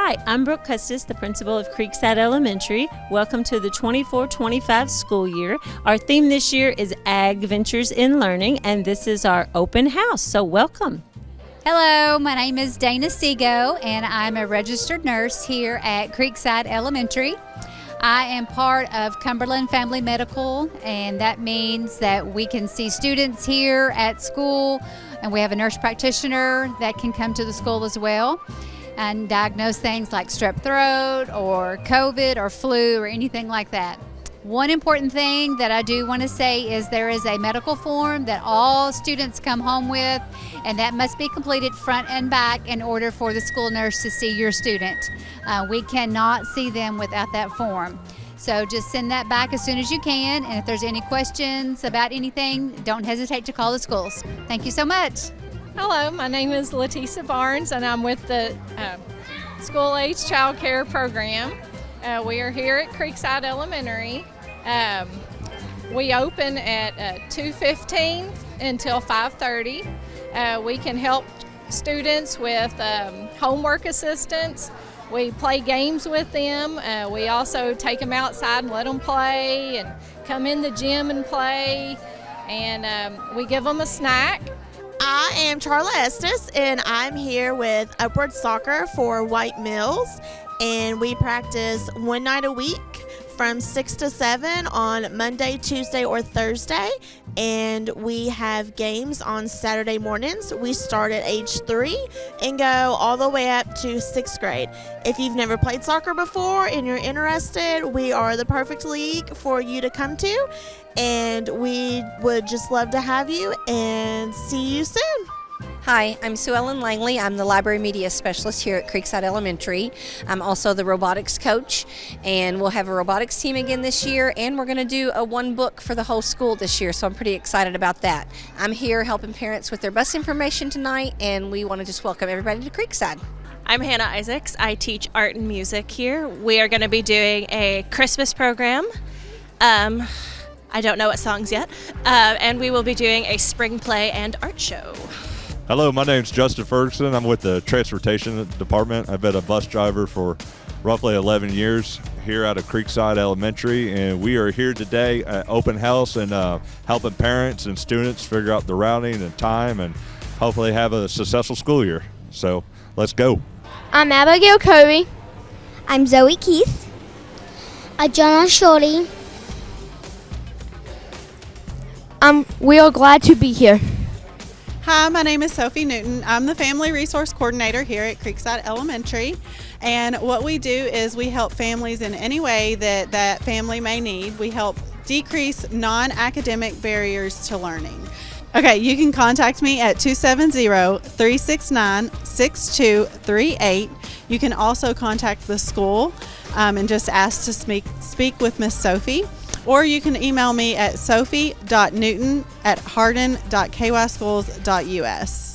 Hi, I'm Brooke Custis, the principal of Creekside Elementary. Welcome to the 24-25 school year. Our theme this year is Ag Ventures in Learning, and this is our open house, so welcome. Hello, my name is Dana Seago, and I'm a registered nurse here at Creekside Elementary. I am part of Cumberland Family Medical, and that means that we can see students here at school, and we have a nurse practitioner that can come to the school as well and diagnose things like strep throat or COVID or flu or anything like that. One important thing that I do want to say is there is a medical form that all students come home with, and that must be completed front and back in order for the school nurse to see your student. We cannot see them without that form. So just send that back as soon as you can, and if there's any questions about anything, don't hesitate to call the schools. Thank you so much. Hello, my name is Letisa Barnes, and I'm with the School Age Child Care Program. We are here at Creekside Elementary. We open at 2:15 until 5:30. We can help students with homework assistance. We play games with them. We also take them outside and let them play and come in the gym and play. And we give them a snack. I am Charla Estes, and I'm here with Upward Soccer for White Mills, and we practice one night a week from 6 to 7 on Monday, Tuesday, or Thursday, and we have games on Saturday mornings. We start at age 3 and go all the way up to 6th grade. If you've never played soccer before and you're interested, we are the perfect league for you to come to, and we would just love to have you and see you soon. Hi, I'm Sue Ellen Langley. I'm the Library Media Specialist here at Creekside Elementary. I'm also the robotics coach, and we'll have a robotics team again this year, and we're going to do a one book for the whole school this year, so I'm pretty excited about that. I'm here helping parents with their bus information tonight, and we want to just welcome everybody to Creekside. I'm Hannah Isaacs. I teach art and music here. We are going to be doing a Christmas program. I don't know what songs yet. And we will be doing a spring play and art show. Hello, my name's Justin Ferguson. I'm with the Transportation Department. I've been a bus driver for roughly 11 years here out of Creekside Elementary, and we are here today at open house and helping parents and students figure out the routing and time and hopefully have a successful school year. So let's go. I'm Abigail Covey. I'm Zoe Keith. I'm Jonah Shorty. We are glad to be here. Hi, my name is Sophie Newton. I'm the Family Resource Coordinator here at Creekside Elementary, and what we do is we help families in any way that family may need. We help decrease non-academic barriers to learning. Okay, you can contact me at 270-369-6238. You can also contact the school and just ask to speak with Miss Sophie. Or you can email me at sophie.newton@hardin.kyschools.us.